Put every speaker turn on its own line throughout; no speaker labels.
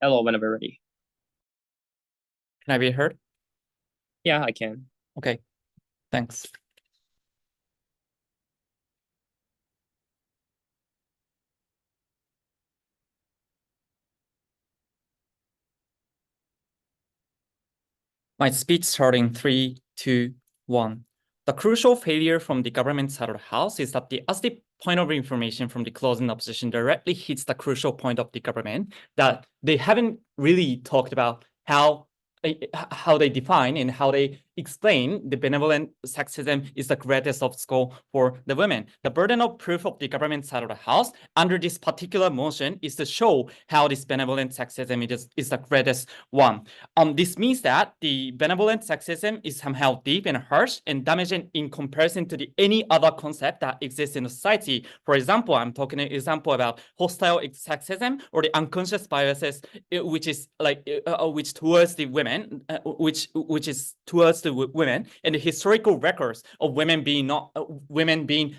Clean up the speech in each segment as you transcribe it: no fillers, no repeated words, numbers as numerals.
Hello, whenever ready.
Can I be heard?
Yeah, I can.
Okay, thanks. My speech starting 3, 2, 1. The crucial failure from the government side of the house is that as the point of information from the closing opposition directly hits the crucial point of the government, that they haven't really talked about how they define and how they explain the benevolent sexism is the greatest obstacle for the women. The burden of proof of the government side of the house under this particular motion is to show how this benevolent sexism is the greatest one. This means that the benevolent sexism is somehow deep and harsh and damaging in comparison to any other concept that exists in society. For example, I'm talking an example about hostile sexism or the unconscious biases, which is which towards the women, which is towards the women, and the historical records of women being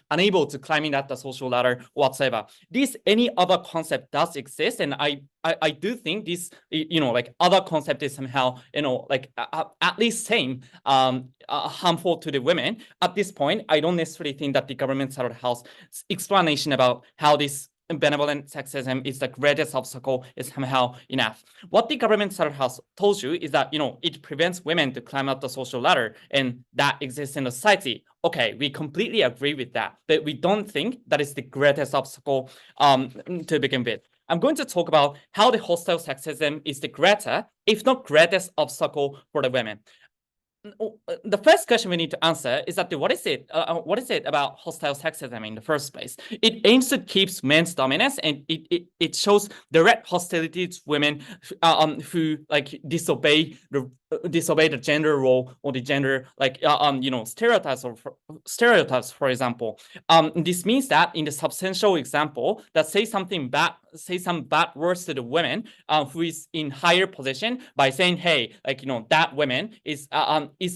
unable to climbing up the social ladder whatsoever. This any other concept does exist, and I do think this other concept is somehow at least same harmful to the women. At this point, I don't necessarily think that the government side of the house explanation about how this benevolent sexism is the greatest obstacle is somehow enough. What the government side of the house told you is that it prevents women to climb up the social ladder, and that exists in the society. Okay, we completely agree with that, but we don't think that is the greatest obstacle to begin with. I'm going to talk about how the hostile sexism is the greater, if not greatest, obstacle for the women. The first question we need to answer is that what is it about hostile sexism in the first place? It aims to keep men's dominance, and it shows direct hostility to women who disobey the gender role or the gender stereotypes, for example. This means that in the substantial example that say some bad words to the women who is in higher position by saying, hey, that woman is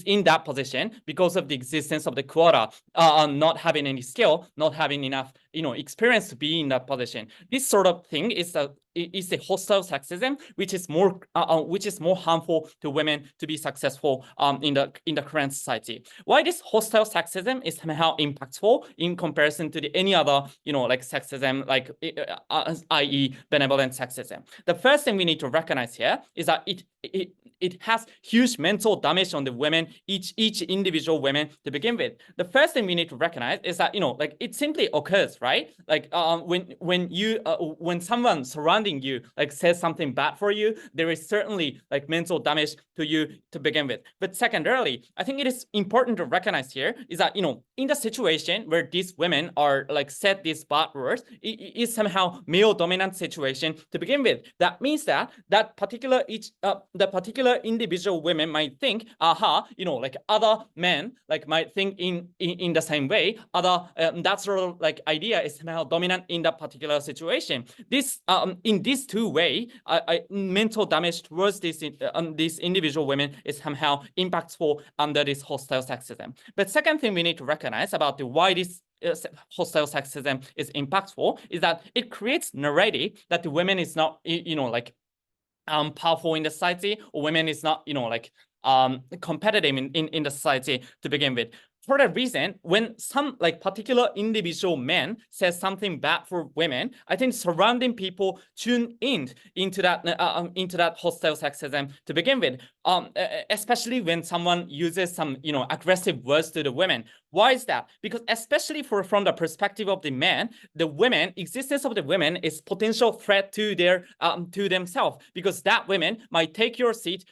in that position because of the existence of the quota, not having any skill, not having enough experience to be in that position. This sort of thing is a hostile sexism, which is more harmful to women to be successful in the current society. Why this hostile sexism is somehow impactful in comparison to any other sexism, i.e. benevolent sexism. The first thing we need to recognize here is that it has huge mental damage on the women, each individual women to begin with. The first thing we need to recognize is that it simply occurs, right? When someone surrounding you says something bad for you, there is certainly mental damage to you to begin with. But secondarily, I think it is important to recognize here is that in the situation where these women are said these bad words, it is somehow male dominant situation to begin with. That means that particular individual women might think, other men might think in the same way. That sort of idea is somehow dominant in that particular situation. This in these two way, mental damage towards these individual women is somehow impactful under this hostile sexism. But second thing we need to recognize about why this hostile sexism is impactful is that it creates narrative that the women is not powerful in the society, or women is not competitive in the society to begin with. For that reason, when some particular individual man says something bad for women, I think surrounding people tune into that hostile sexism to begin with. Especially when someone uses some aggressive words to the women. Why is that? Because especially from the perspective of the man, the existence of the women is potential threat to themselves, because that women might take your seat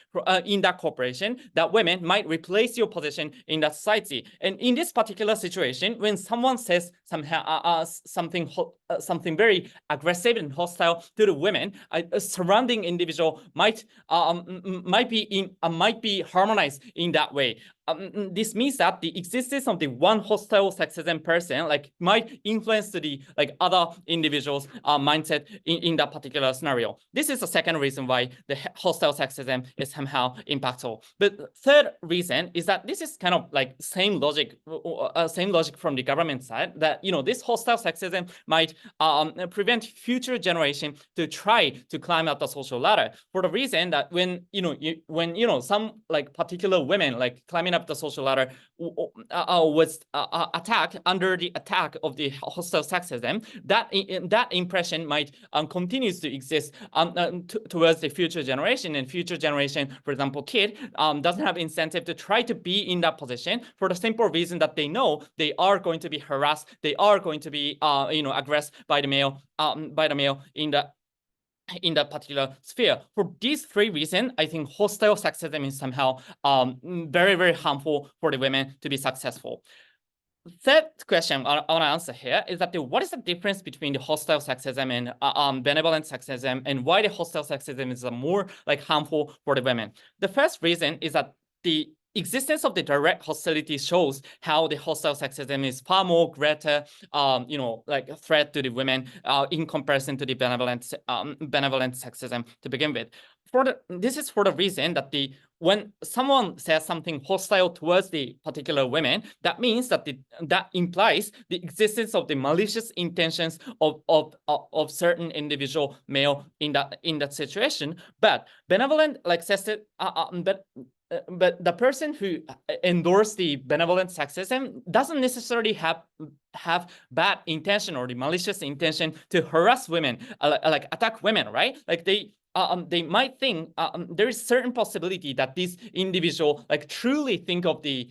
in that corporation. That women might replace your position in that society. And in this particular situation, when someone says something very aggressive and hostile to the women, a surrounding individual might be harmonized in that way. This means that the existence of the one hostile sexism person like might influence the like other individuals' mindset in that particular scenario. This is the second reason why the hostile sexism is somehow impactful. But third reason is that this is kind of like same logic from the government side, that this hostile sexism might prevent future generation to try to climb up the social ladder, for the reason that when some like particular women like climbing up the social ladder was attacked under the attack of the hostile sexism, that impression might continues to exist towards the future generation, and future generation, for example, kid doesn't have incentive to try to be in that position, for the simple reason that they know they are going to be harassed, they are going to be aggressed by the male in that particular sphere. For these three reasons, I think hostile sexism is somehow very, very harmful for the women to be successful. Third question I want to answer here is that what is the difference between the hostile sexism and benevolent sexism, and why the hostile sexism is more like harmful for the women? The first reason is that the existence of the direct hostility shows how the hostile sexism is far more greater, like a threat to the women in comparison to the benevolent sexism to begin with. This is for the reason that when someone says something hostile towards the particular women, that means that that implies the existence of the malicious intentions of certain individual male in that situation. But benevolent like says it, but the person who endorsed the benevolent sexism doesn't necessarily have bad intention or the malicious intention to harass women, like attack women, right? Like they might think there is certain possibility that this individual like truly think of the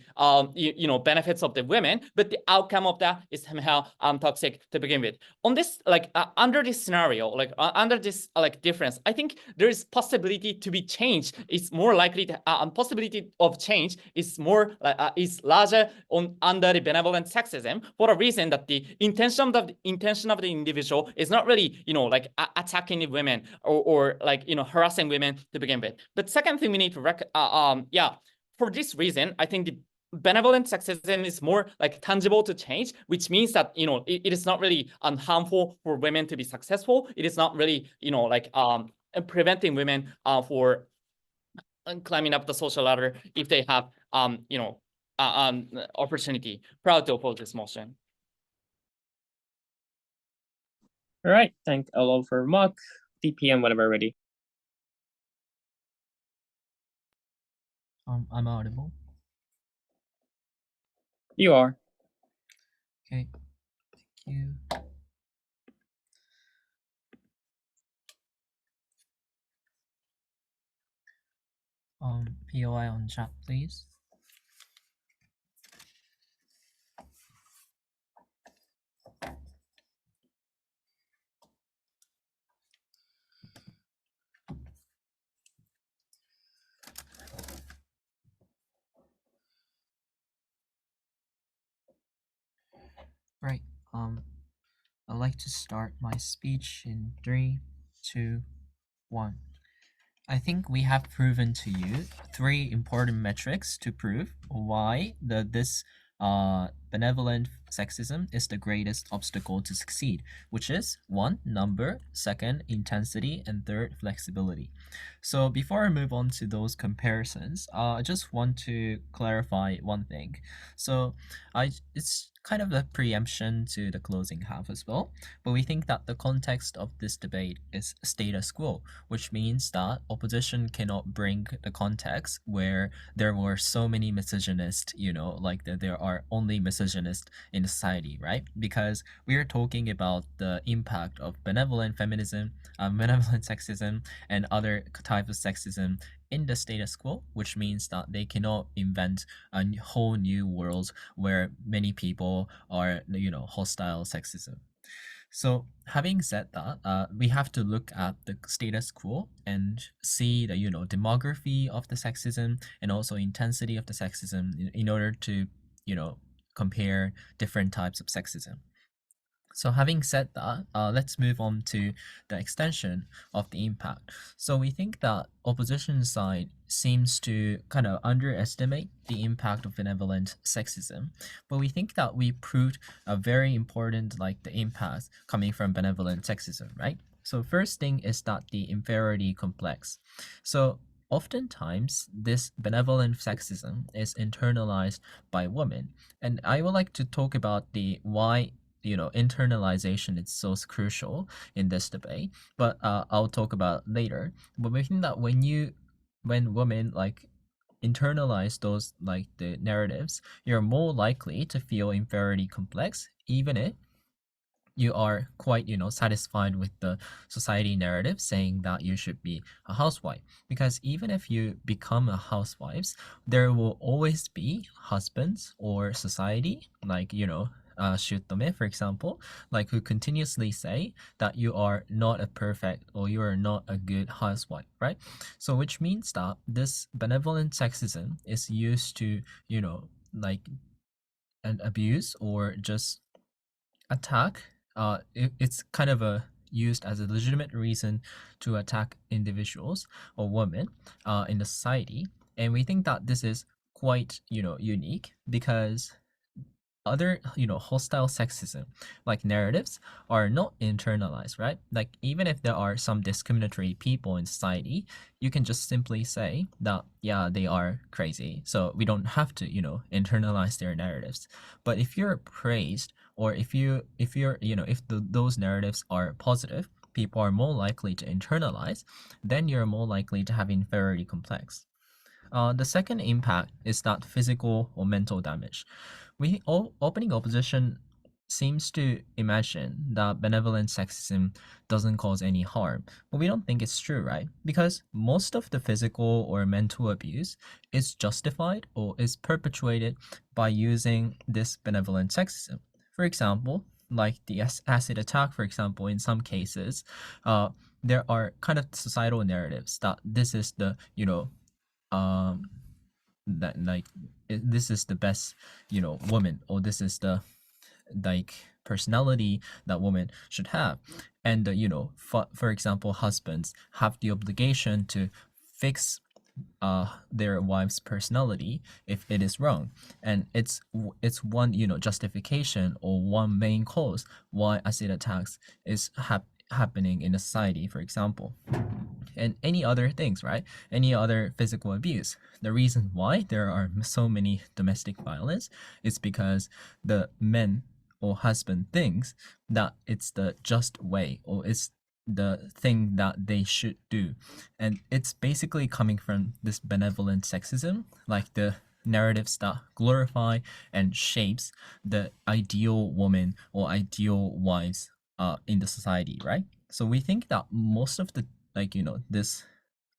benefits of the women, but the outcome of that is somehow toxic to begin with. On this like under this scenario, like under this like difference, I think there is possibility to be changed. It's more likely to possibility of change is more is larger under the benevolent sexism, for the reason that the intention of the individual is not really like attacking the women or like harassing women to begin with. But second thing we need to for this reason, I think the benevolent sexism is more like tangible to change, which means that it is not really harmful for women to be successful. It is not really like preventing women for climbing up the social ladder if they have opportunity. Proud to oppose this motion.
All right, thank Elo for mock. DPM whenever ready.
I'm audible.
You are.
Okay, thank you. POI on chat, please. Right. I'd like to start my speech in 3, 2, 1. I think we have proven to you 3 important metrics to prove why this benevolent sexism is the greatest obstacle to succeed, which is 1, number, 2nd, intensity, and 3rd, flexibility. So before I move on to those comparisons, I just want to clarify one thing. So it's kind of a preemption to the closing half as well, but we think that the context of this debate is status quo, which means that opposition cannot bring the context where there were so many misogynists, like that there are only misogynists in society, right? Because we are talking about the impact of benevolent feminism, benevolent sexism, and other types of sexism in the status quo, which means that they cannot invent a whole new world where many people are, hostile sexism. So having said that, we have to look at the status quo and see the demography of the sexism and also intensity of the sexism in order to compare different types of sexism. So having said that, let's move on to the extension of the impact. So we think that opposition side seems to kind of underestimate the impact of benevolent sexism, but we think that we proved a very important like the impact coming from benevolent sexism, right? So first thing is that the inferiority complex. So oftentimes this benevolent sexism is internalized by women, and I would like to talk about the why internalization is so crucial in this debate, but I'll talk about later. But we think that when women like internalize those like the narratives, you're more likely to feel inferiority complex, even if you are quite satisfied with the society narrative saying that you should be a housewife, because even if you become a housewife, there will always be husbands or society like shutome, for example, like who continuously say that you are not a perfect or you are not a good housewife, right? So which means that this benevolent sexism is used to like an abuse or just attack. It's kind of used as a legitimate reason to attack individuals or women in the society, and we think that this is quite unique, because other hostile sexism like narratives are not internalized, right? Like even if there are some discriminatory people in society, you can just simply say that yeah, they are crazy, so we don't have to internalize their narratives. But if you're praised, or if those narratives are positive, people are more likely to internalize, then you're more likely to have inferiority complex. The second impact is that physical or mental damage. Opening opposition seems to imagine that benevolent sexism doesn't cause any harm, but we don't think it's true, right? Because most of the physical or mental abuse is justified or is perpetuated by using this benevolent sexism. For example, like the acid attack, for example, in some cases, there are kind of societal narratives that this is the that like this is the best woman, or this is the like personality that women should have, and for example, husbands have the obligation to fix their wife's personality if it is wrong, and it's one justification or one main cause why acid attacks is happening in a society, for example, and any other things, right? Any other physical abuse. The reason why there are so many domestic violence is because the men or husband thinks that it's the just way, or it's the thing that they should do. And it's basically coming from this benevolent sexism, like the narratives that glorify and shapes the ideal woman or ideal wives in the society, right? So we think that most of the this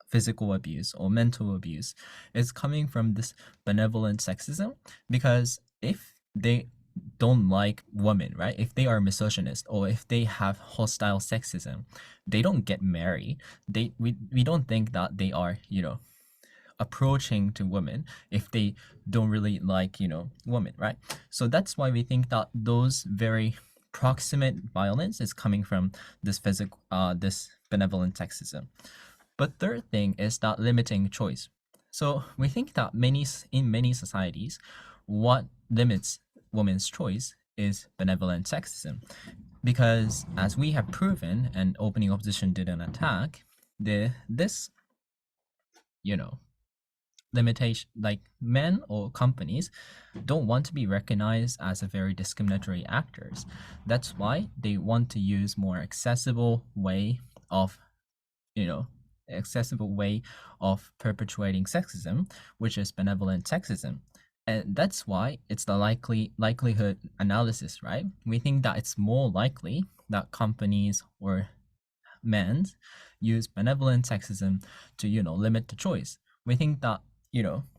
physical abuse or mental abuse is coming from this benevolent sexism, because if they don't like women, right? If they are misogynist or if they have hostile sexism, they don't get married. We don't think that they are approaching to women if they don't really like women, right? So that's why we think that those very proximate violence is coming from this this benevolent sexism. But third thing is that limiting choice. So we think that in many societies, what limits women's choice is benevolent sexism, because as we have proven, and opening opposition didn't attack, this limitation, like men or companies don't want to be recognized as a very discriminatory actors. That's why they want to use more accessible way of perpetuating sexism, which is benevolent sexism. And that's why it's the likelihood analysis, right? We think that it's more likely that companies or men use benevolent sexism to limit the choice. We think that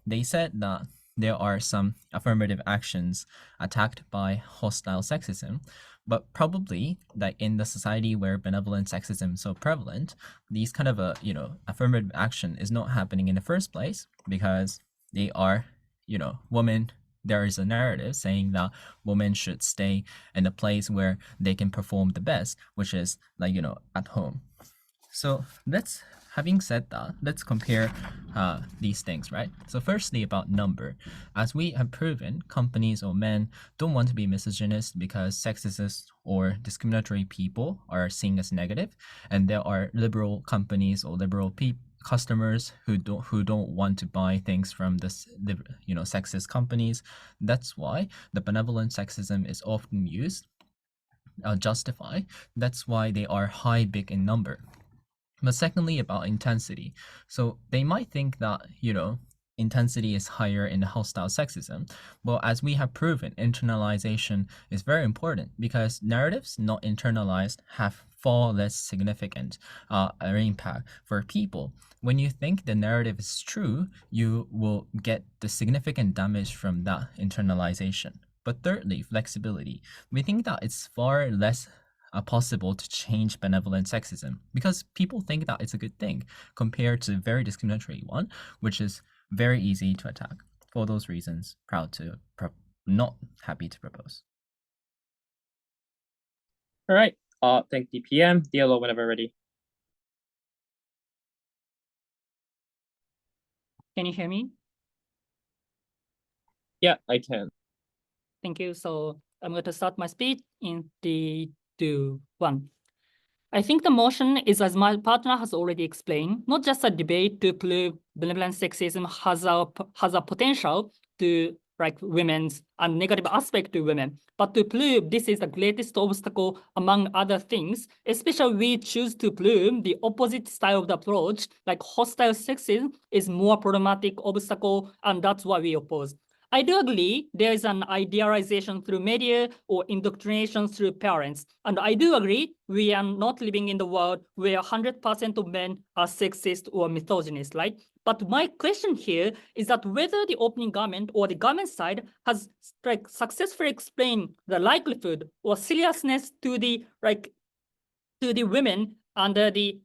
they said that there are some affirmative actions attacked by hostile sexism, but probably like in the society where benevolent sexism is so prevalent, these kind of affirmative action is not happening in the first place, because they are women
there is a narrative saying that women should stay in the place where they can perform the best, which is like, at home. So having said that, let's compare these things, right? So firstly, about number. As we have proven, companies or men don't want to be misogynist because sexist or discriminatory people are seen as negative, and there are liberal companies or liberal customers who don't want to buy things from this sexist companies. That's why the benevolent sexism is often used, justified. That's why they are big in number. But secondly, about intensity. So they might think that, intensity is higher in the hostile sexism. Well, as we have proven, internalization is very important because narratives not internalized have far less significant impact for people. When you think the narrative is true, you will get the significant damage from that internalization. But thirdly, flexibility. We think that it's far less possible to change benevolent sexism because people think that it's a good thing compared to very discriminatory one, which is very easy to attack. For those reasons, not happy to propose.
All right. Thank DPM. DLO whenever ready.
Can you hear me?
Yeah, I can.
Thank you. So I'm going to start my speech in 3, 2, 1. I think the motion is, as my partner has already explained, not just a debate to prove benevolent sexism has a potential to women's and negative aspect to women, but to prove this is the greatest obstacle among other things, especially we choose to prove the opposite style of the approach, like hostile sexism is more problematic obstacle, and that's why we oppose. I do agree there is an idealization through media or indoctrination through parents. And I do agree we are not living in the world where 100% of men are sexist or misogynist, right? But my question here is that whether the opening garment or the garment side has successfully explained the likelihood or seriousness to the women under the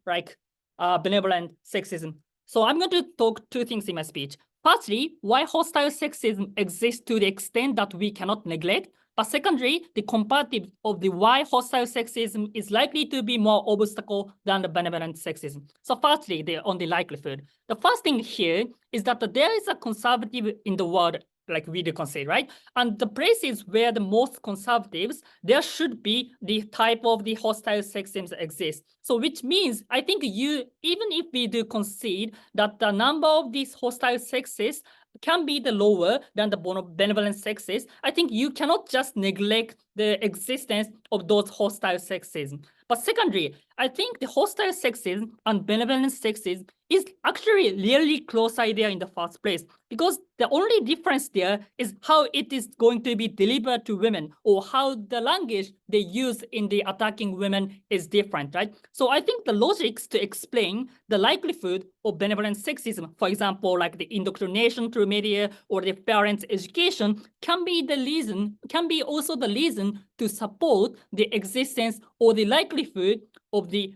benevolent sexism. So I'm going to talk two things in my speech. Firstly, why hostile sexism exists to the extent that we cannot neglect. But secondly, the comparative of the why hostile sexism is likely to be more obstacle than the benevolent sexism. So firstly, on the likelihood. The first thing here is that there is a conservative in the world, like we do consider, right? And the places where the most conservatives, there should be the type of the hostile sexism exist. So which means, I think even if we do concede that the number of these hostile sexists can be the lower than the benevolent sexists, I think you cannot just neglect the existence of those hostile sexism. But secondly, I think the hostile sexism and benevolent sexism is actually really close idea in the first place, because the only difference there is how it is going to be delivered to women, or how the language they use in the attacking women is different, right? So I think the logics to explain the likelihood of benevolent sexism, for example, like the indoctrination through media or the parents' education, can be also the reason to support the existence or the likelihood of the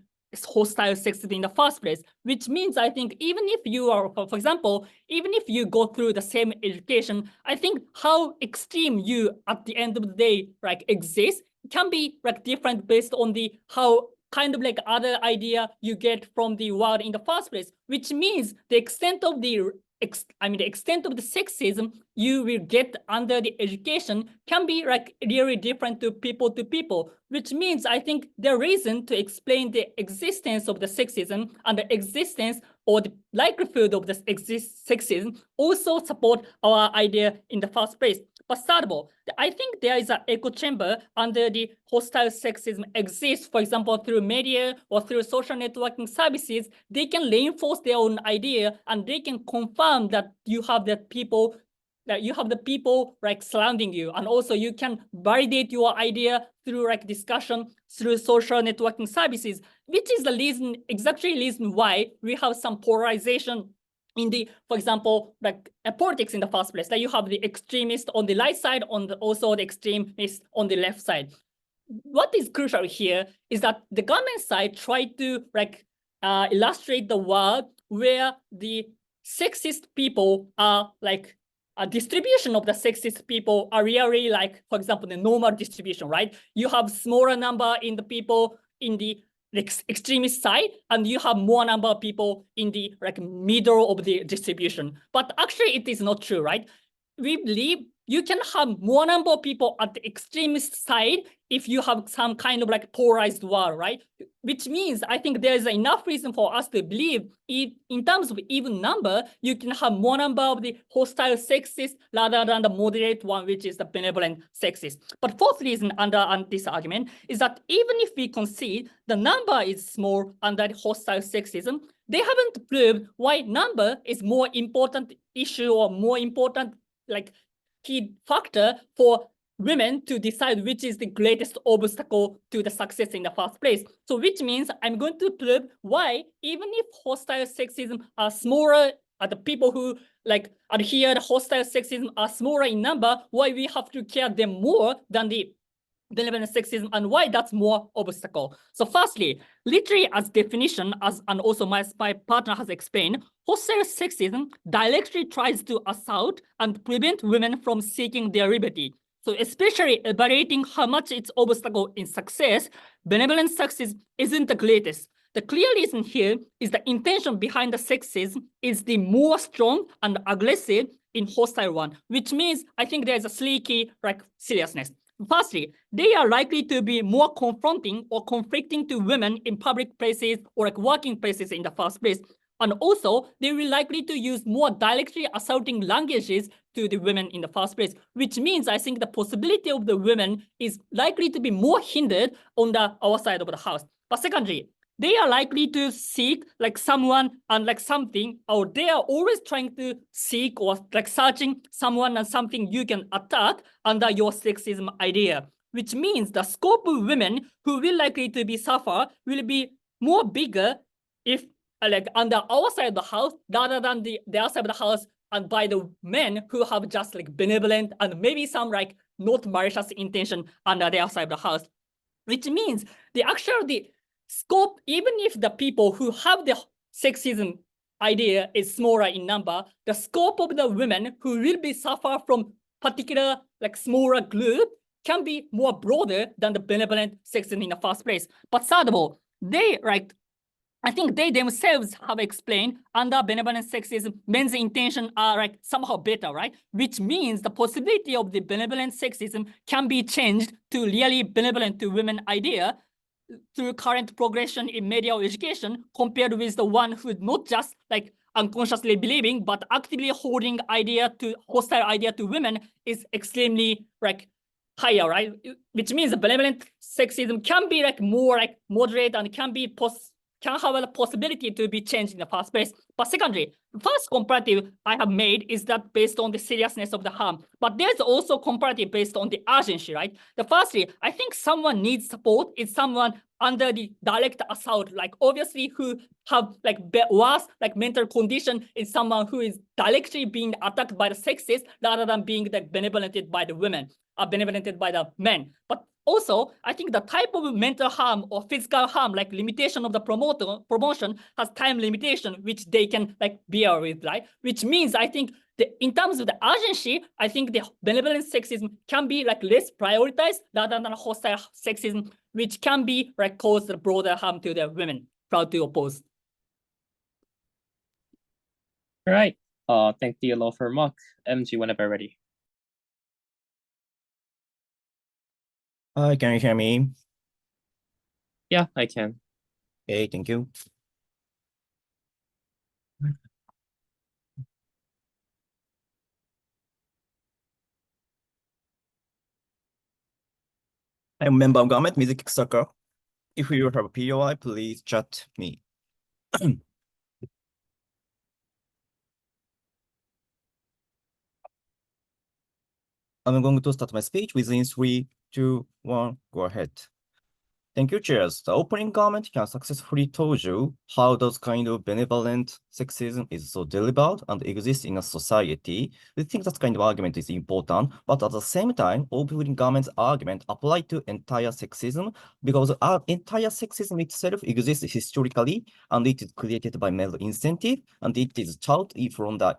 hostile sexism in the first place, which means I think even if you are, for example, even if you go through the same education, I think how extreme you at the end of the day exist can be different based on the how kind of other idea you get from the world in the first place, which means the extent of the extent of the sexism you will get under the education can be really different to people, which means I think the reason to explain the existence of the sexism and the existence or the likelihood of the sexism also support our idea in the first place. But third of all, I think there is an echo chamber under the hostile sexism exists, for example, through media or through social networking services. They can reinforce their own idea and they can confirm that you have the people surrounding you, and also you can validate your idea through discussion through social networking services, which is the reason why we have some polarization in the, for example, politics in the first place. You have the extremist on the right side, also the extremist on the left side. What is crucial here is that the government side tried to illustrate the world where the sexist people are distribution of the sexist people are really like, for example, the normal distribution, right? You have smaller number in the people in the extremist side, and you have more number of people in the like middle of the distribution. But actually, it is not true, right? We believe you can have more number of people at the extremist side if you have some kind of like polarized world, right? Which means I think there is enough reason for us to believe in terms of even number, you can have more number of the hostile sexist rather than the moderate one, which is the benevolent sexist. But fourth reason under this argument is that even if we concede the number is small under the hostile sexism, they haven't proved why number is more important issue or more important like key factor for women to decide which is the greatest obstacle to the success in the first place. So which means I'm going to prove why even if hostile sexism are smaller, the people who like adhere to hostile sexism are smaller in number, why we have to care them more than the benevolent sexism and why that's more obstacle. So firstly, literally as definition, and also my partner has explained, hostile sexism directly tries to assault and prevent women from seeking their liberty. So especially evaluating how much it's obstacle in success, benevolent sexism isn't the greatest. The clear reason here is the intention behind the sexism is the more strong and aggressive in hostile one, which means I think there's a three key like seriousness. Firstly, they are likely to be more confronting or conflicting to women in public places or like working places in the first place. And also, they will likely to use more directly assaulting languages to the women in the first place, which means I think the possibility of the women is likely to be more hindered on our side of the house. But secondly, they are likely to seek like someone and like something, or they are always trying to seek or like searching someone and something you can attack under your sexism idea, which means the scope of women who will likely to be suffer will be more bigger if like under our side of the house rather than the other side of the house and by the men who have just like benevolent and maybe some like not malicious intention under their side of the house, which means the scope, even if the people who have the sexism idea is smaller in number, the scope of the women who will be suffer from particular like smaller group can be more broader than the benevolent sexism in the first place. But third of all, I think they themselves have explained under benevolent sexism, men's intention are like somehow better, right? Which means the possibility of the benevolent sexism can be changed to really benevolent to women idea through current progression in media or education compared with the one who's not just like unconsciously believing, but actively holding hostile idea to women is extremely like higher, right? Which means the benevolent sexism can be like more like moderate and can have a possibility to be changed in the first place. But secondly, the first comparative I have made is that based on the seriousness of the harm. But there's also comparative based on the urgency, right? The firstly, I think someone needs support is someone under the direct assault, like obviously who have like worse like mental condition is someone who is directly being attacked by the sexist rather than being like benevolented by the women, benevolented by the men. But also, I think the type of mental harm or physical harm, like limitation of the promotion has time limitation, which they can like bear with, right? Which means I think in terms of the urgency, I think the benevolent sexism can be like less prioritized rather than hostile sexism, which can be like cause the broader harm to the women. Proud to oppose.
All right. Thank you, law for mock. MG, whenever ready.
Hi, can you hear me?
Yeah, I can.
Okay, thank you. I'm a member of government, Mizuki Kusaka. If you have a POI, please chat me. I'm going to start my speech within 3, 2, 1, go ahead. Thank you, Chairs. The opening comment can successfully told you how those kind of benevolent sexism is so deliberate and exists in a society. We think that kind of argument is important, but at the same time, opening comment's argument apply to entire sexism because our entire sexism itself exists historically, and it is created by male incentive, and it is taught from the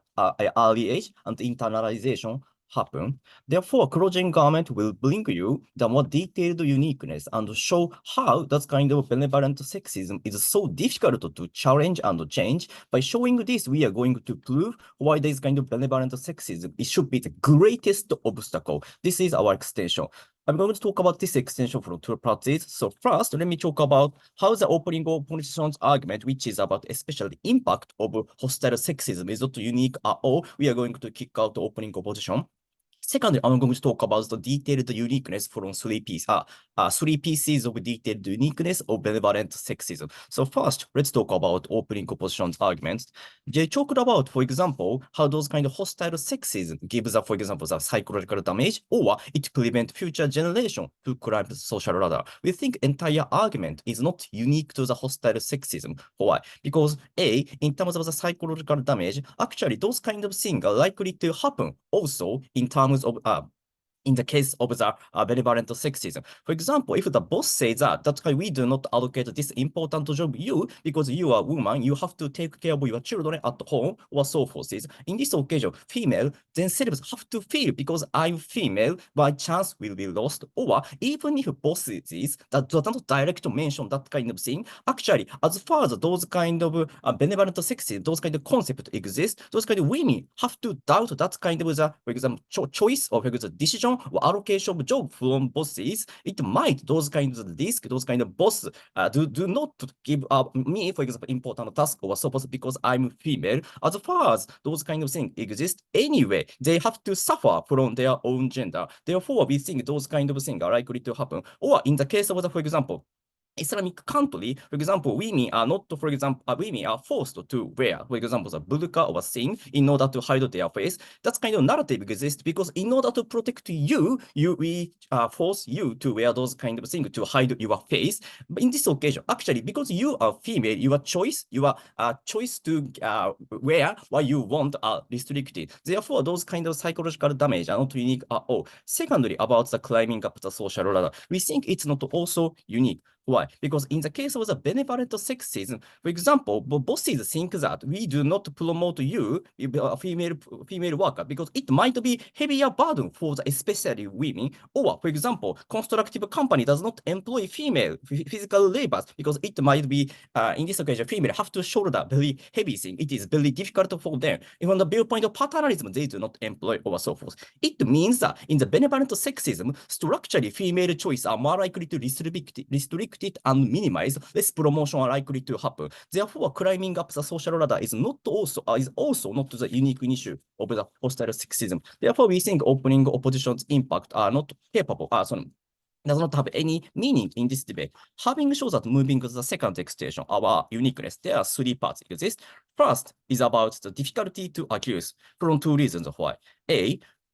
early age, and internalization happen. Therefore, closing comment will bring you the more detailed uniqueness and show how that kind of benevolent sexism is so difficult to challenge and change. By showing this, we are going to prove why this kind of benevolent sexism it should be the greatest obstacle. This is our extension. I'm going to talk about this extension from two parts. So first, let me talk about how the opening opposition's argument, which is about especially the impact of hostile sexism, is not unique at all. We are going to kick out the opening opposition. Secondly, I'm going to talk about the detailed uniqueness from three pieces of detailed uniqueness of benevolent sexism. So first, let's talk about opening opposition's arguments. They talked about, for example, how those kind of hostile sexism gives, for example, the psychological damage, or it prevents future generation to climb the social ladder. We think entire argument is not unique to the hostile sexism. Why? Because A, in terms of the psychological damage, actually those kind of things are likely to happen also in terms of in the case of the benevolent sexism. For example, if the boss says that's why we do not allocate this important job you because you are a woman, you have to take care of your children at home or so forth. In this occasion, female themselves have to feel because I'm female, my chance will be lost. Or even if bosses that do not directly mention that kind of thing, actually, as far as those kind of benevolent sexism, those kind of concepts exist, those kind of women have to doubt that kind of the, for example, choice or for example, decision or allocation of job from bosses. It might those kinds of risk, those kind of boss do not give me, for example, important task or suppose because I'm female. As far as those kind of things exist anyway, they have to suffer from their own gender. Therefore, we think those kind of things are likely to happen. Or in the case of the, for example, Islamic country, for example, women are not, for example, women are forced to wear, for example, the burqa or sin in order to hide their face. That's kind of narrative exists because in order to protect you, we force you to wear those kind of things to hide your face. But in this occasion, actually, because you are female, your choice to wear what you want are restricted. Therefore, those kind of psychological damage are not unique at all. Secondly, about the climbing up the social ladder, we think it's not also unique. Why? Because in the case of the benevolent sexism, for example, bosses think that we do not promote you, a female worker, because it might be heavier burden for the especially women. Or, for example, constructive company does not employ female physical labors because it might be, in this occasion, female have to shoulder very heavy thing. It is very difficult for them. Even the viewpoint of paternalism, they do not employ or so forth. It means that in the benevolent sexism, structurally female choice are more likely to restrict it and minimize, less promotion are likely to happen. Therefore, climbing up the social ladder is also not the unique issue of the hostile sexism. Therefore, we think opening opposition's impact are not capable, does not have any meaning in this debate. Having shown that moving to the second extension, our uniqueness, there are three parts exist. First is about the difficulty to accuse from two reasons why.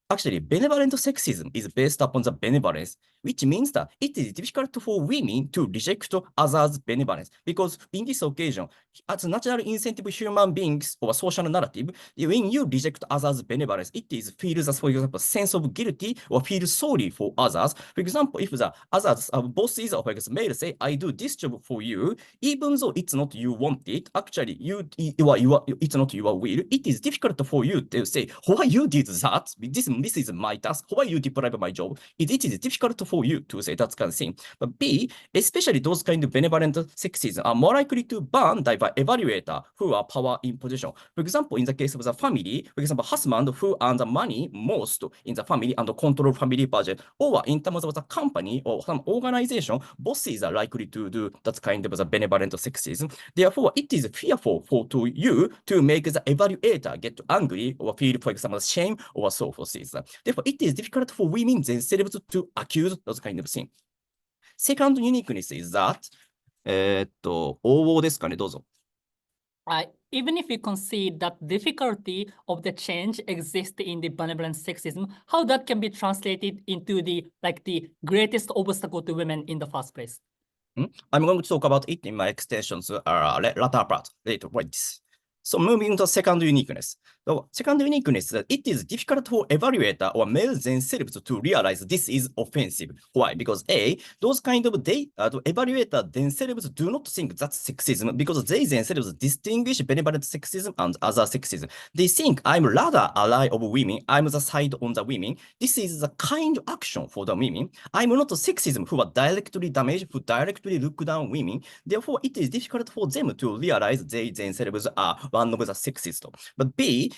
Actually, benevolent sexism is based upon the benevolence, which means that it is difficult for women to reject others' benevolence. Because in this occasion, as natural incentive human beings or social narrative, when you reject others' benevolence, it is feels as, for example, sense of guilty or feel sorry for others. For example, if the others bosses or for example, male say, I do this job for you, even though it's not you want it, actually it's not your will, it is difficult for you to say, why you did that? This is my task. Why you deprive my job? It is difficult for you to say that kind of thing. But B, especially those kind of benevolent sexism are more likely to ban by evaluator who are power in position. For example, in the case of the family, for example, husband who earns the money most in the family and control family budget, or in terms of the company or some organization, bosses are likely to do that kind of the benevolent sexism. Therefore, it is fearful for you to make the evaluator get angry or feel, for example, shame or so forth. Therefore, it is difficult for women themselves to accuse those kind of things. Second uniqueness is that, 応募ですかね、どうぞ。
Even if we concede that difficulty of the change exists in the benevolent sexism, how that can be translated into the greatest obstacle to women in the first place?
I'm going to talk about it in my extensions latter part later. Right. So moving to second uniqueness. The second uniqueness that it is difficult for evaluator or male themselves to realize this is offensive. Why? Because A, those kind of the evaluator themselves do not think that's sexism because they themselves distinguish benevolent sexism and other sexism. They think I'm rather ally of women, I'm the side on the women. This is the kind action for the women. I'm not sexism who are directly damaged, who directly look down women. Therefore, it is difficult for them to realize they themselves are one of the sexist. But B,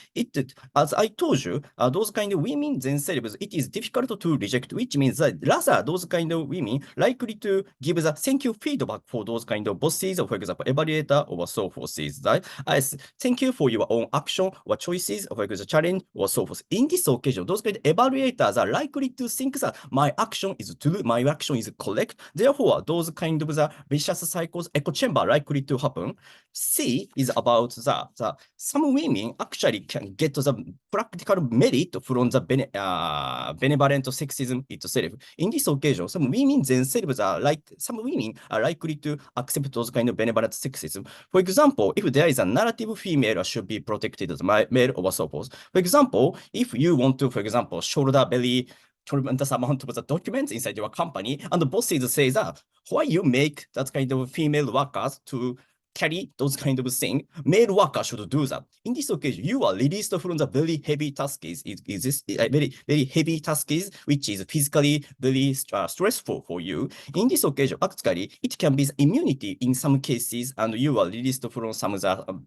as I told you, those kind of women themselves, it is difficult to reject, which means that rather those kind of women likely to give the thank you feedback for those kind of bosses, or for example, evaluator or so forth is that as thank you for your own action or choices, or for example, challenge or so forth. In this occasion, those kind of evaluators are likely to think that my action is true, my action is correct. Therefore, those kind of the vicious cycles, echo chamber likely to happen. C is about the some women actually can get the practical merit from the benevolent sexism itself. In this occasion, some women themselves are some women are likely to accept those kind of benevolent sexism. For example, if there is a narrative female should be protected as male or so forth. For example, if you want to, for example, shoulder belly tremendous amount of the documents inside your company, and the bosses say that why you make that kind of female workers to carry those kind of things, male workers should do that. In this occasion, you are released from the very heavy tasks, very heavy tasks, which is physically very stressful for you. In this occasion, actually, it can be immunity in some cases, and you are released from some of the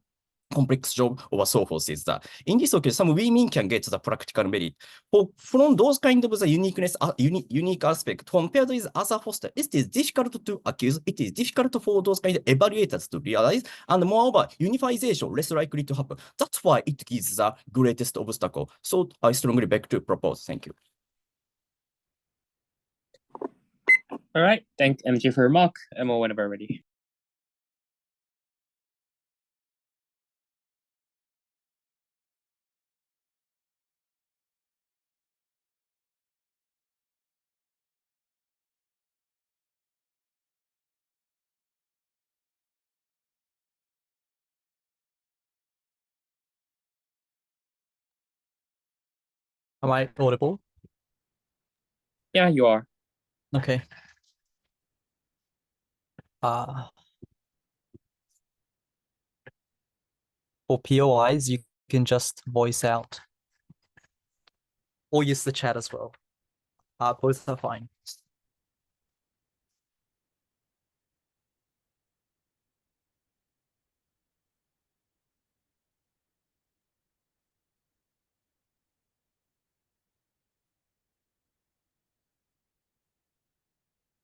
complex job or so forth is that. In this occasion, some women can get the practical merit. From those kind of the uniqueness, unique aspect compared with other hosts, it is difficult to accuse, it is difficult for those kind of evaluators to realize, and moreover, unification less likely to happen. That's why it is the greatest obstacle. So I strongly beg to propose. Thank you.
All right, thank MG for mock. Emma, whenever ready.
Am I audible?
Yeah, you are.
Okay. For POIs, you can just voice out or use the chat as well. Both are fine.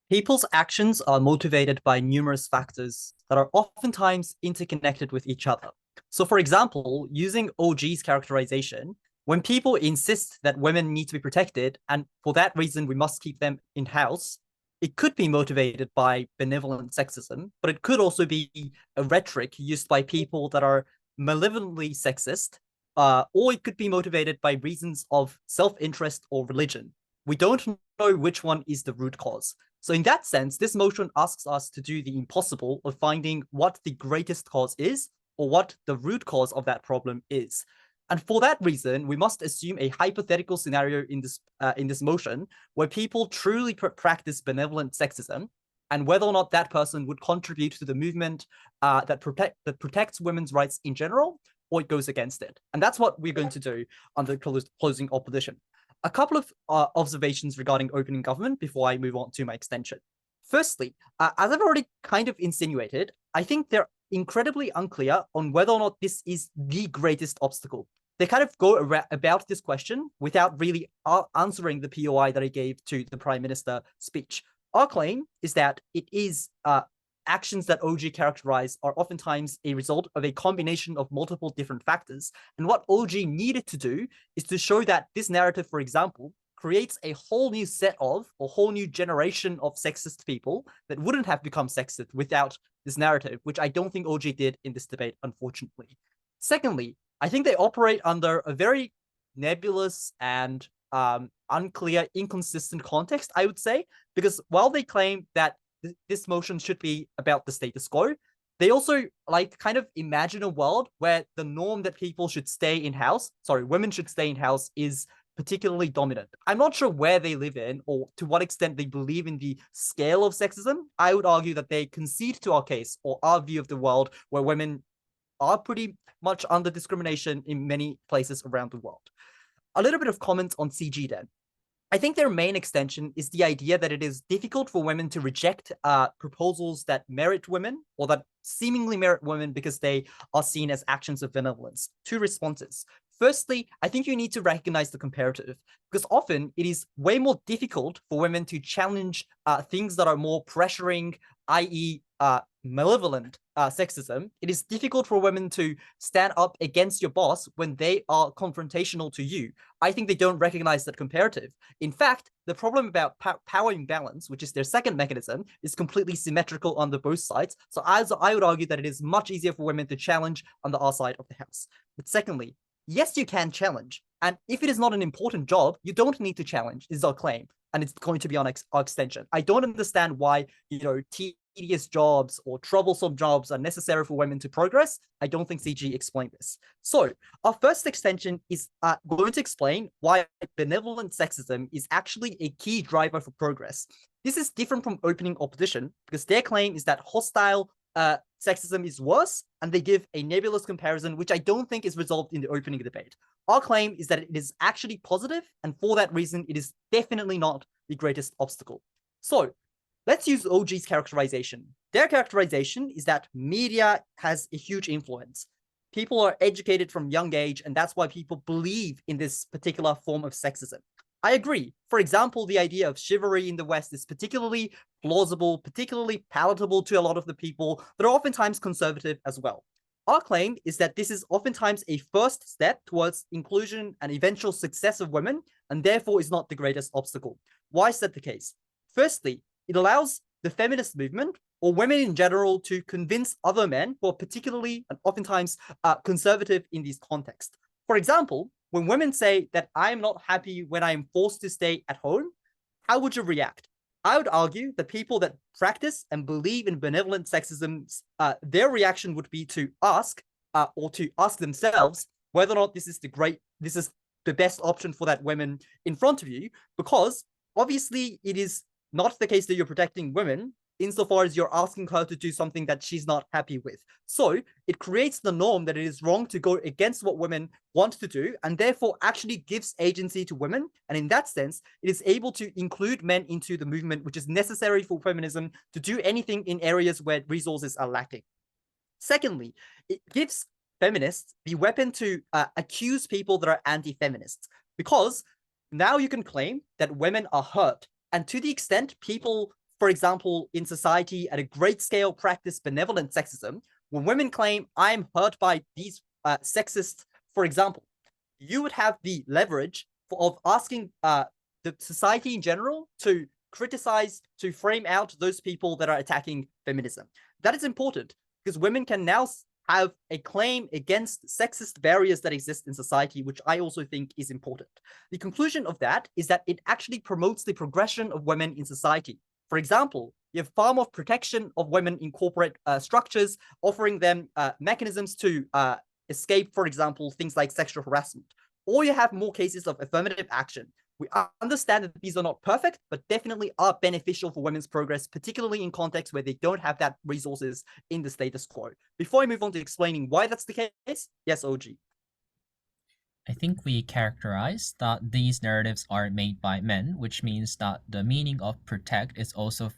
People's actions are motivated by numerous factors that are oftentimes interconnected with each other. So for example, using OG's characterization, when people insist that women need to be protected, and for that reason we must keep them in-house, it could be motivated by benevolent sexism, but it could also be a rhetoric used by people that are malevolently sexist, or it could be motivated by reasons of self-interest or religion. We don't know which one is the root cause. So in that sense, this motion asks us to do the impossible of finding what the greatest cause is, or what the root cause of that problem is. And for that reason, we must assume a hypothetical scenario in this motion where people truly practice benevolent sexism, and whether or not that person would contribute to the movement that protects women's rights in general, or it goes against it. And that's what we're going to do under closing opposition. A couple of observations regarding opening government before I move on to my extension. Firstly, as I've already kind of insinuated, I think they're incredibly unclear on whether or not this is the greatest obstacle. They kind of go about this question without really answering the POI that I gave to the Prime Minister speech. Our claim is that it is actions that OG characterize are oftentimes a result of a combination of multiple different factors. And what OG needed to do is to show that this narrative, for example, creates a whole new set of, or whole new generation of sexist people that wouldn't have become sexist without this narrative, which I don't think OG did in this debate, unfortunately. Secondly, I think they operate under a very nebulous and unclear, inconsistent context, I would say, because while they claim that this motion should be about the status quo. They also like kind of imagine a world where the norm that people should stay in house, women should stay in house, is particularly dominant. I'm not sure where they live in or to what extent they believe in the scale of sexism. I would argue that they concede to our case or our view of the world where women are pretty much under discrimination in many places around the world. A little bit of comment on CG then. I think their main extension is the idea that it is difficult for women to reject proposals that merit women or that seemingly merit women because they are seen as actions of benevolence. Two responses. Firstly, I think you need to recognize the comparative because often it is way more difficult for women to challenge things that are more pressuring, i.e. Malevolent sexism. It is difficult for women to stand up against your boss when they are confrontational to you. I think they don't recognize that comparative. In fact, the problem about power imbalance, which is their second mechanism, is completely symmetrical on the both sides. So I would argue that it is much easier for women to challenge on the our side of the house. But secondly, yes, you can challenge. And if it is not an important job, you don't need to challenge, is our claim. And it's going to be on our extension. I don't understand why, tedious jobs or troublesome jobs are necessary for women to progress. I don't think CG explained this. So our first extension is going to explain why benevolent sexism is actually a key driver for progress. This is different from opening opposition because their claim is that hostile sexism is worse, and they give a nebulous comparison, which I don't think is resolved in the opening debate. Our claim is that it is actually positive, and for that reason, it is definitely not the greatest obstacle. So let's use OG's characterization. Their characterization is that media has a huge influence. People are educated from young age, and that's why people believe in this particular form of sexism. I agree. For example, the idea of chivalry in the West is particularly plausible, particularly palatable to a lot of the people that are oftentimes conservative as well. Our claim is that this is oftentimes a first step towards inclusion and eventual success of women, and therefore is not the greatest obstacle. Why is that the case? Firstly, it allows the feminist movement or women in general to convince other men who are particularly and oftentimes conservative in these contexts. For example, when women say that I am not happy when I am forced to stay at home, how would you react? I would argue that people that practice and believe in benevolent sexism, their reaction would be to ask themselves whether or not this is the best option for that woman in front of you, because obviously it is not the case that you're protecting women insofar as you're asking her to do something that she's not happy with. So it creates the norm that it is wrong to go against what women want to do, and therefore actually gives agency to women. And in that sense, it is able to include men into the movement, which is necessary for feminism to do anything in areas where resources are lacking. Secondly, it gives feminists the weapon to accuse people that are anti-feminists, because now you can claim that women are hurt. And to the extent people, for example, in society at a great scale practice benevolent sexism, when women claim I'm hurt by these sexist, for example, you would have the leverage of asking the society in general to criticize, to frame out those people that are attacking feminism. That is important because women can now have a claim against sexist barriers that exist in society, which I also think is important. The conclusion of that is that it actually promotes the progression of women in society. For example, you have far more protection of women in corporate structures, offering them mechanisms to escape, for example, things like sexual harassment. Or you have more cases of affirmative action. We understand that these are not perfect, but definitely are beneficial for women's progress, particularly in contexts where they don't have that resources in the status quo. Before I move on to explaining why that's the case, yes, OG.
I think we characterize that these narratives are made by men, which means that the meaning of protect is also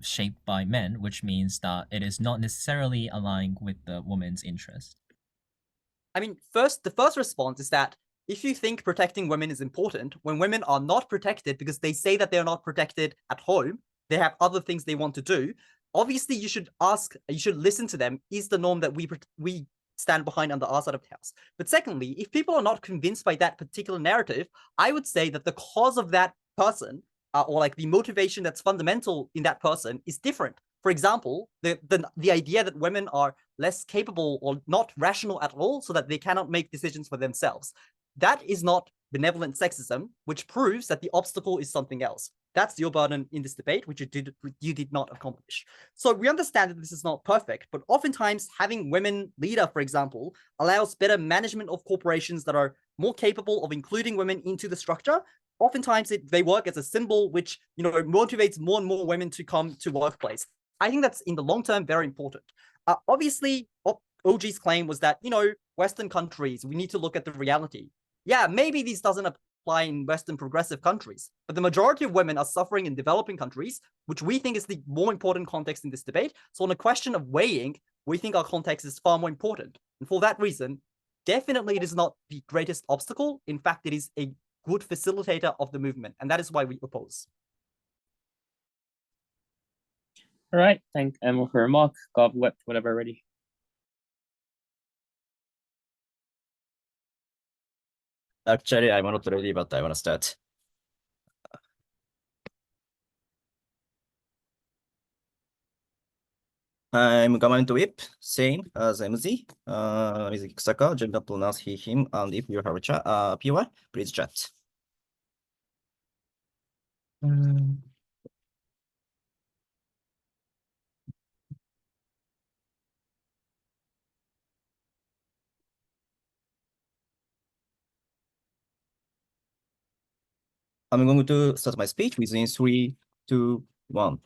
shaped by men, which means that it is not necessarily aligned with the woman's interest.
I mean, the first response is that if you think protecting women is important, when women are not protected because they say that they're not protected at home, they have other things they want to do, obviously you should listen to them. Is the norm that we stand behind on the our side of the house? But secondly, if people are not convinced by that particular narrative, I would say that the cause of that person or like the motivation that's fundamental in that person is different. For example, the idea that women are less capable or not rational at all so that they cannot make decisions for themselves. That is not benevolent sexism, which proves that the obstacle is something else. That's your burden in this debate, which you did not accomplish. So we understand that this is not perfect, but oftentimes having women leader, for example, allows better management of corporations that are more capable of including women into the structure. Oftentimes they work as a symbol which motivates more and more women to come to workplace. I think that's in the long term very important. Obviously, OG's claim was that Western countries, we need to look at the reality. Yeah, maybe this doesn't apply in Western progressive countries, but the majority of women are suffering in developing countries, which we think is the more important context in this debate. So on the question of weighing, we think our context is far more important. And for that reason, definitely it is not the greatest obstacle. In fact, it is a good facilitator of the movement, and that is why we oppose.
All right, thank Emma for remark. Gob, whatever, ready.
Actually, I'm not ready, but I want to start. I'm going to whip, same as MZ. Mizuki Kusaka, gender pronouns he, him, and if you have a chat, PY, please chat. I'm going to start my speech within 3, 2, 1.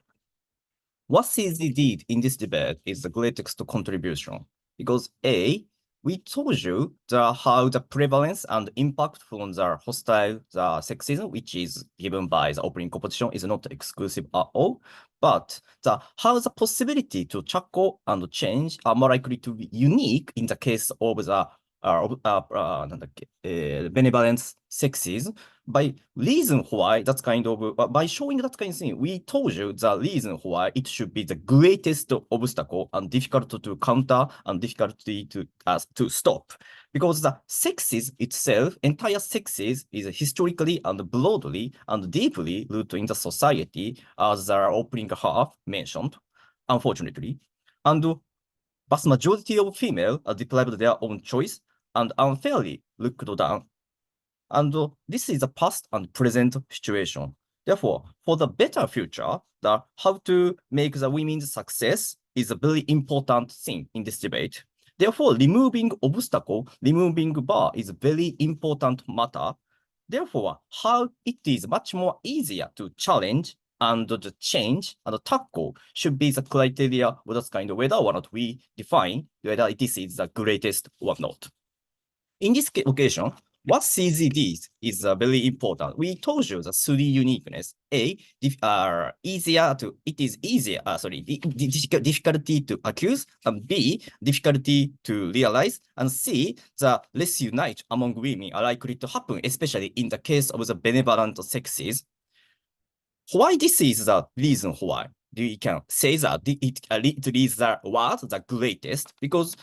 What CZ did in this debate is the greatest contribution because A, we told you how the prevalence and impact from the hostile sexism, which is given by the opening competition, is not exclusive at all, but how the possibility to tackle and change are more likely to be unique in the case of the benevolent sexism. By reason why that's kind of by showing that kind of thing, we told you the reason why it should be the greatest obstacle and difficult to counter and difficulty to stop. Because the sexism itself, entire sexism, is historically and broadly and deeply rooted in the society, as the opening half mentioned, unfortunately. And vast majority of females are deprived of their own choice and unfairly looked down. And this is a past and present situation. Therefore, for the better future, how to make the women's success is a very important thing in this debate. Therefore, removing obstacle, removing bar is a very important matter. Therefore, how it is much more easier to challenge and the change and the tackle should be the criteria of that kind of whether or not we define whether this is the greatest or not. In this occasion, what CZD is very important. We told you the 3 uniqueness. A, difficulty to accuse, and B, difficulty to realize, and C, the less unite among women are likely to happen, especially in the case of the benevolent sexism. Why this is the reason why you can say that it is the word the greatest, because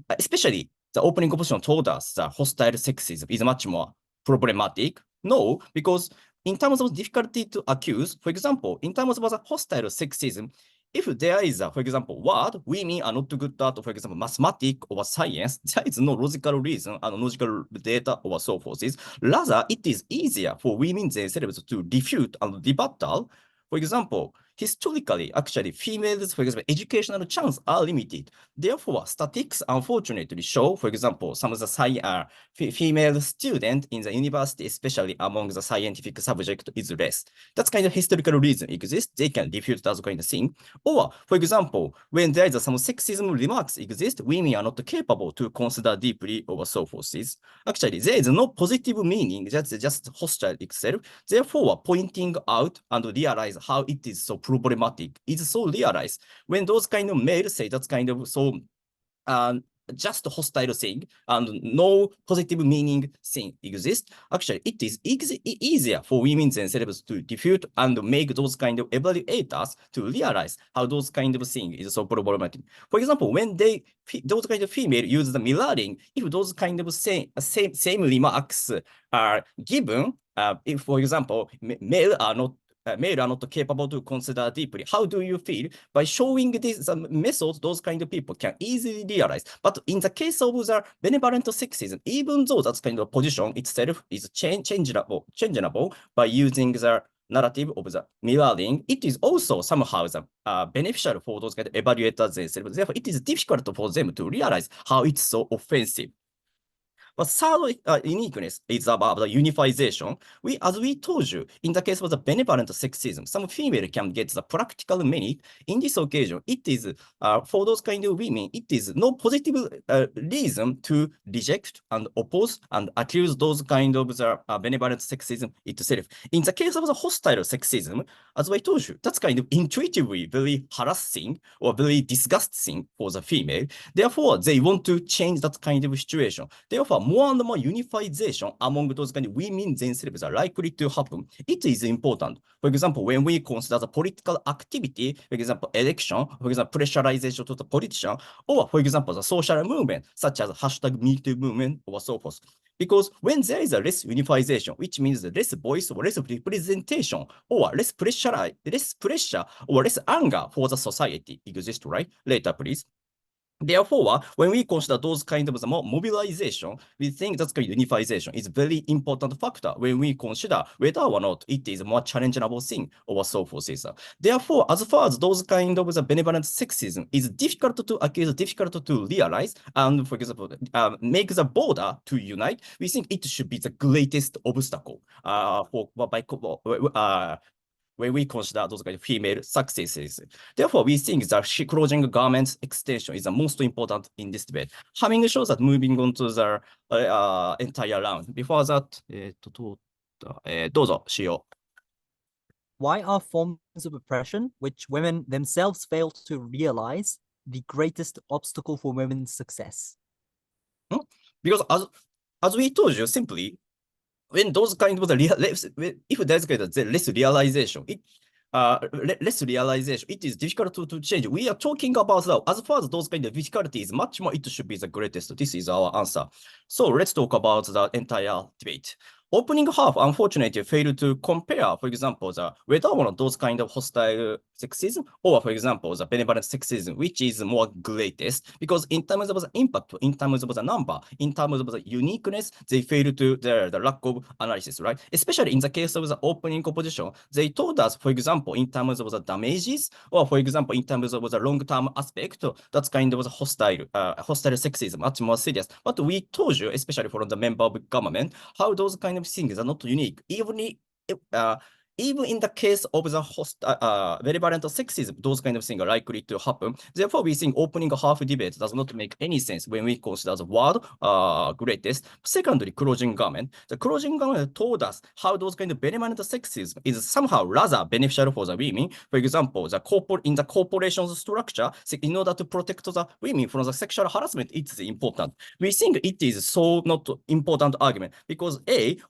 especially the opening composition told us that hostile sexism is much more problematic. No, because in terms of difficulty to accuse, for example, in terms of the hostile sexism, if there is a, for example, word, women are not good at, for example, mathematics or science, there is no logical reason and logical data or so forth. Rather, it is easier for women themselves to refute and rebuttal. For example, historically, actually, females, for example, educational chance are limited. Therefore, statistics unfortunately show, for example, some of the female students in the university, especially among the scientific subject, is less. That's kind of historical reason exists. They can refute that kind of thing. Or, for example, when there is some sexism remarks exist, women are not capable to consider deeply or so forth. Actually, there is no positive meaning. That's just hostile itself. Therefore, pointing out and realize how it is so problematic is so realized when those kind of males say that's kind of so just hostile thing and no positive meaning thing exists. Actually, it is easier for women themselves to refute and make those kind of evaluators to realize how those kind of thing is so problematic. For example, when those kind of female use the mirroring, if those kind of same remarks are given, if for example male are not capable to consider deeply. How do you feel? By showing these methods, those kind of people can easily realize. But in the case of the benevolent sexism, even though that kind of position itself is changeable by using the narrative of the mirroring, it is also somehow beneficial for those kind of evaluators themselves. Therefore, it is difficult for them to realize how it's so offensive. But third uniqueness is about the unification. As we told you, in the case of the benevolent sexism, some female can get the practical merit. In this occasion, it is, for those kind of women, it is no positive reason to reject and oppose and accuse those kind of the benevolent sexism itself. In the case of the hostile sexism, as I told you, that's kind of intuitively very harassing or very disgusting for the female. Therefore, they want to change that kind of situation. Therefore, more and more unification among those kind of women themselves are likely to happen. It is important. For example, when we consider the political activity, for example, election, for example, pressurization to the politician, or for example, the social movement, such as #MeToo movement, or so forth. Because when there is a less unification, which means less voice or less representation, or less pressure or less anger for the society exists, right? Later, please. Therefore, when we consider those kind of mobilization, we think that unification is a very important factor when we consider whether or not it is a more challengeable thing or so forth. Therefore, as far as those kind of the benevolent sexism is difficult to accuse, difficult to realize, and for example, make the border to unite, we think it should be the greatest obstacle when we consider those kind of female successes. Therefore, we think that closing garments extension is the most important in this debate. Having shows that moving on to the entire round. Before that, どうぞ、CEO.
Why are forms of oppression, which women themselves fail to realize, the greatest obstacle for women's success?
Because as we told you, simply, when those kind of if there's less realization, it is difficult to change. We are talking about as far as those kind of difficulties, much more it should be the greatest. This is our answer. So let's talk about the entire debate. Opening half, unfortunately, failed to compare, for example, whether one of those kind of hostile sexism or, for example, the benevolent sexism, which is more greatest, because in terms of the impact, in terms of the number, in terms of the uniqueness, they failed to the lack of analysis, right? Especially in the case of the opening opposition, they told us, for example, in terms of the damages, or for example, in terms of the long-term aspect, that's kind of the hostile sexism, much more serious. But we told you, especially for the member of government, how those kind of things are not unique. Even in the case of the benevolent sexism, those kind of things are likely to happen. Therefore, we think opening a half debate does not make any sense when we consider the word greatest. Secondly, closing garment. The closing garment told us how those kind of benevolent sexism is somehow rather beneficial for the women. For example, in the corporation's structure, in order to protect the women from the sexual harassment, it's important. We think it is so not important argument because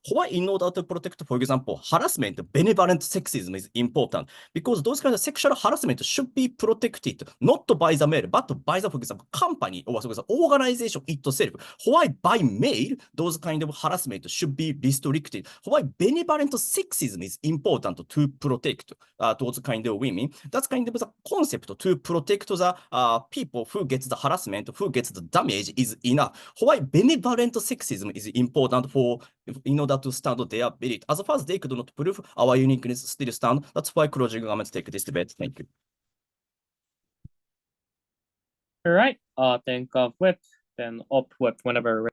why in order to protect, for example, harassment, benevolent sexism is important because those kind of sexual harassment should be protected not by the male but by the, for example, company or for example, organization itself. Why by male those kind of harassment should be restricted? Why benevolent sexism is important to protect those kind of women? That's kind of the concept to protect the people who gets the harassment, who gets the damage is enough. Why benevolent sexism is important in order to stand their merit. As far as they could not prove, our uniqueness still stand. That's why closing garments take this debate. Thank you.
All right. Think of whip, then up whip whenever.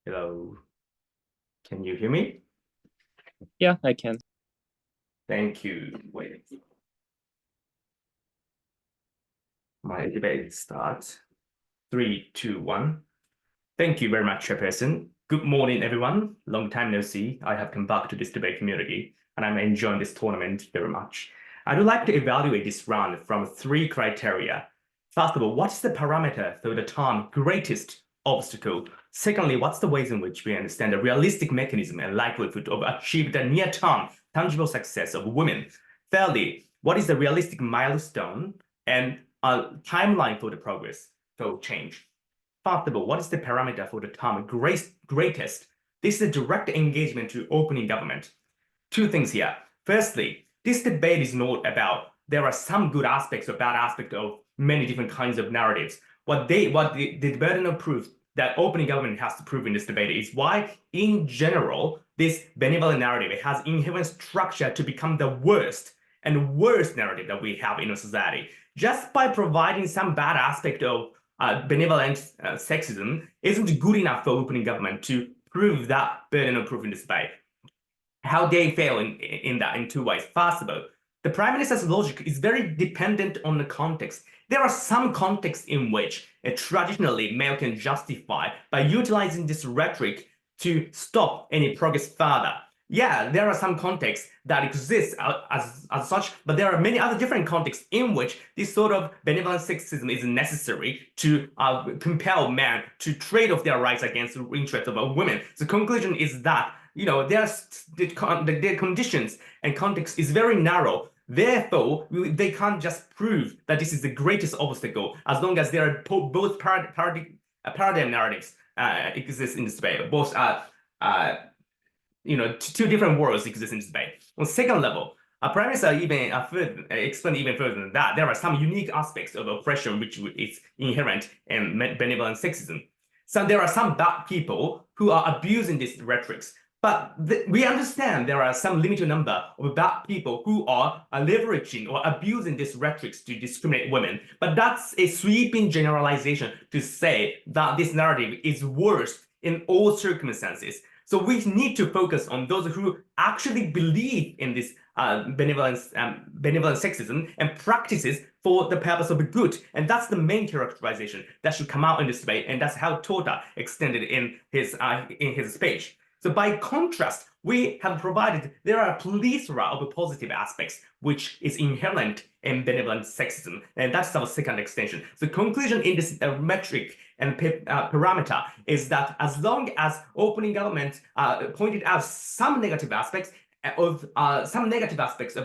Hello. Can you hear me?
Yeah, I can.
Thank you. Wait. My debate starts. 3, 2, 1. Thank you very much, Chairperson. Good morning, everyone. Long time no see. I have come back to this debate community, and I'm enjoying this tournament very much. I would like to evaluate this round from 3 criteria. First of all, what's the parameter for the term greatest obstacle? Secondly, what's the ways in which we understand the realistic mechanism and likelihood of achieving the near-term tangible success of women? Thirdly, what is the realistic milestone and a timeline for the progress for change? First of all, what is the parameter for the term greatest? This is a direct engagement to opening government. 2 things here. Firstly, this debate is not about there are some good aspects or bad aspects of many different kinds of narratives. What the burden of proof that opening government has to prove in this debate is why, in general, this benevolent narrative has inherent structure to become the worst and worst narrative that we have in a society. Just by providing some bad aspect of benevolent sexism isn't good enough for opening government to prove that burden of proof in this debate. How they fail in that in two ways. First of all, the Prime Minister's logic is very dependent on the context. There are some contexts in which traditionally male can justify by utilizing this rhetoric to stop any progress further. Yeah, there are some contexts that exist as such, but there are many other different contexts in which this sort of benevolent sexism is necessary to compel men to trade off their rights against the interests of women. The conclusion is that their conditions and context is very narrow. Therefore, they can't just prove that this is the greatest obstacle as long as there are both paradigm narratives exist in this debate. Both two different worlds exist in this debate. On second level, Prime Minister even explained even further than that. There are some unique aspects of oppression which is inherent in benevolent sexism. So there are some bad people who are abusing these rhetorics. But we understand there are some limited number of bad people who are leveraging or abusing these rhetorics to discriminate women. But that's a sweeping generalization to say that this narrative is worse in all circumstances. So we need to focus on those who actually believe in this benevolent sexism and practices for the purpose of good. And that's the main characterization that should come out in this debate. And that's how Tota extended in his speech. So by contrast, we have provided there are a plethora of positive aspects which is inherent in benevolent sexism, and that's our second extension. The conclusion in this metric and parameter is that as long as opening government pointed out some negative aspects of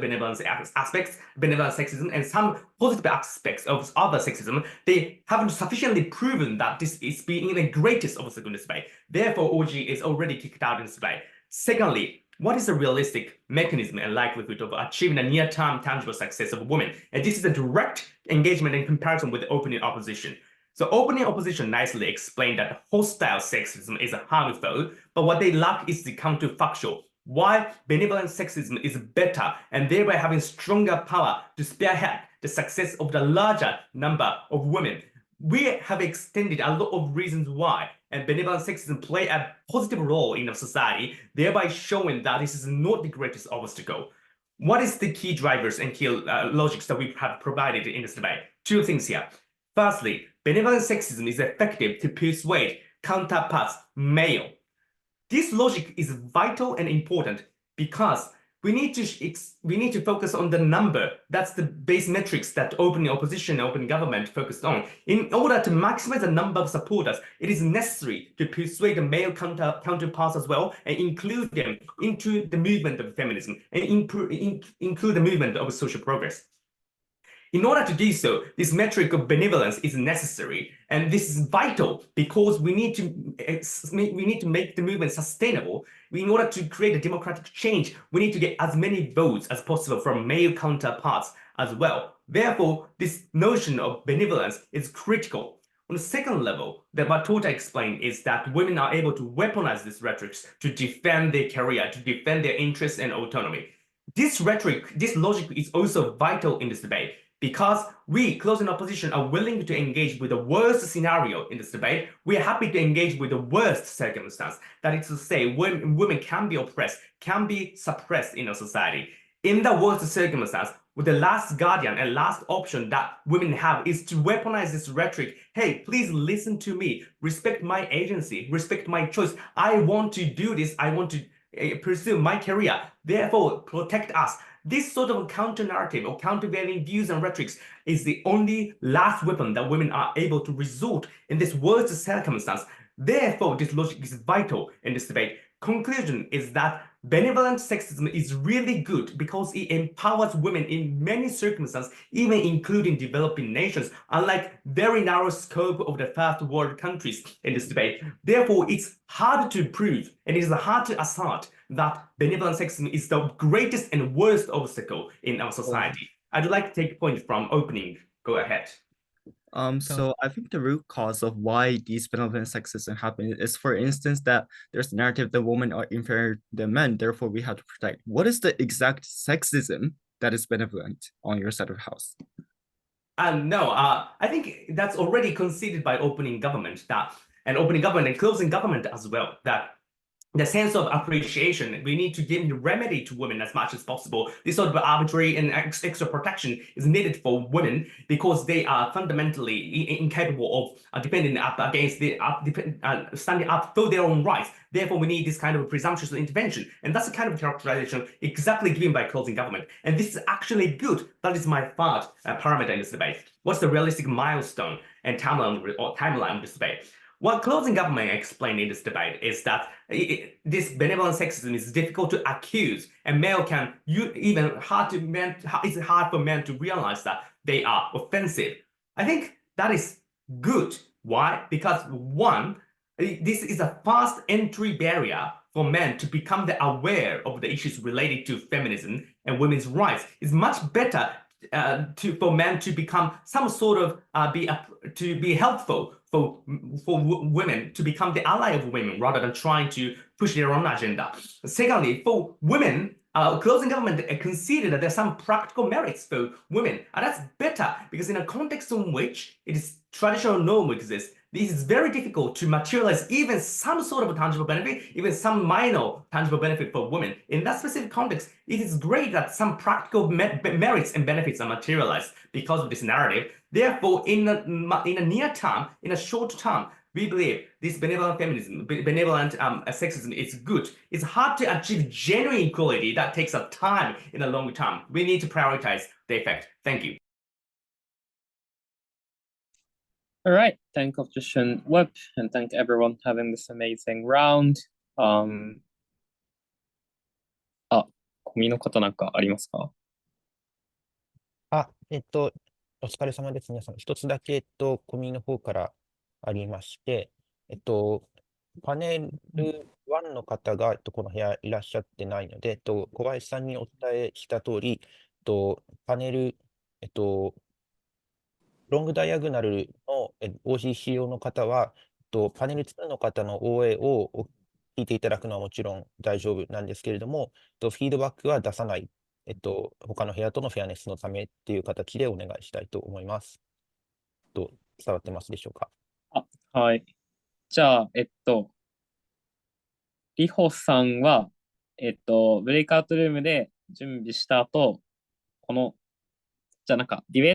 benevolent sexism and some positive aspects of other sexism, they haven't sufficiently proven that this is being the greatest obstacle in this debate. Therefore, OG is already kicked out in this debate. Secondly, what is the realistic mechanism and likelihood of achieving a near-term tangible success of women? And this is a direct engagement in comparison with the opening opposition. So opening opposition nicely explained that hostile sexism is harmful, but what they lack is the counterfactual. Why benevolent sexism is better and thereby having stronger power to spearhead the success of the larger number of women. We have extended a lot of reasons why, and benevolent sexism play a positive role in our society, thereby showing that this is not the greatest obstacle. What is the key drivers and key logics that we have provided in this debate? Two things here. Firstly, benevolent sexism is effective to persuade counterparts male. This logic is vital and important because we need to focus on the number. That's the base metrics that opening opposition and open government focused on. In order to maximize the number of supporters, it is necessary to persuade the male counterparts as well and include them into the movement of feminism and include the movement of social progress. In order to do so, this metric of benevolence is necessary, and this is vital because we need to make the movement sustainable. In order to create a democratic change, we need to get as many votes as possible from male counterparts as well. Therefore, this notion of benevolence is critical. On the second level, what Tota explained is that women are able to weaponize these rhetorics to defend their career, to defend their interests and autonomy. This rhetoric, this logic is also vital in this debate. Because we, closing opposition, are willing to engage with the worst scenario in this debate, we are happy to engage with the worst circumstance. That is to say, women can be oppressed, can be suppressed in our society. In the worst circumstance, with the last guardian and last option that women have is to weaponize this rhetoric. Hey, please listen to me, respect my agency, respect my choice. I want to do this, I want to pursue my career, therefore protect us. This sort of counter-narrative or countervailing views and rhetorics is the only last weapon that women are able to resort in this worst circumstance. Therefore, this logic is vital in this debate. Conclusion is that benevolent sexism is really good because it empowers women in many circumstances, even including developing nations, unlike very narrow scope of the first world countries in this debate. Therefore, it's hard to prove and it is hard to assert that benevolent sexism is the greatest and worst obstacle in our society. I'd like to take a point from opening. Go ahead.
So I think the root cause of why these benevolent sexism happen is, for instance, that there's a narrative that women are inferior to men, therefore we have to protect. What is the exact sexism that is benevolent on your side of the house?
No, I think that's already conceded by opening government and opening government and closing government as well, that the sense of appreciation, we need to give remedy to women as much as possible. This sort of arbitrary and extra protection is needed for women because they are fundamentally incapable of defending up against standing up for their own rights. Therefore, we need this kind of presumptuous intervention. And that's the kind of characterization exactly given by closing government. And this is actually good. That is my third parameter in this debate. What's the realistic milestone and timeline of this debate? What closing government explained in this debate is that this benevolent sexism is difficult to accuse, and it's hard for men to realize that they are offensive. I think that is good. Why? Because one, this is a fast entry barrier for men to become aware of the issues related to feminism and women's rights. It's much better for men to become some sort of to be helpful for women to become the ally of women rather than trying to push their own agenda. Secondly, for women, closing government conceded that there's some practical merits for women, and that's better because in a context in which it is traditional norm exists, this is very difficult to materialize even some sort of tangible benefit, even some minor tangible benefit for women. In that specific context, it is great that some practical merits and benefits are materialized because of this narrative. Therefore, in the near term, in a short term, we believe this benevolent feminism, benevolent sexism is good. It's hard to achieve genuine equality. That takes a time in the long term. We need to prioritize the effect. Thank you.
All right, thank Optician Web, and thank everyone having this amazing round. コミの方なんかありますか？
お疲れ様です。皆さん、一つだけ、コミの方からありまして、パネル1の方が、この部屋いらっしゃってないので、小林さんにお伝えした通り、パネル、ロングダイアグナルの OGC 用の方は、パネル2の方の OA を聞いていただくのはもちろん大丈夫なんですけれども、フィードバックは出さない、他の部屋とのフェアネスのためっていう形でお願いしたいと思います。伝わってますでしょうか？
はい。じゃあ、リホさんは、ブレイクアウトルームで準備した後、じゃあなんか、ディベート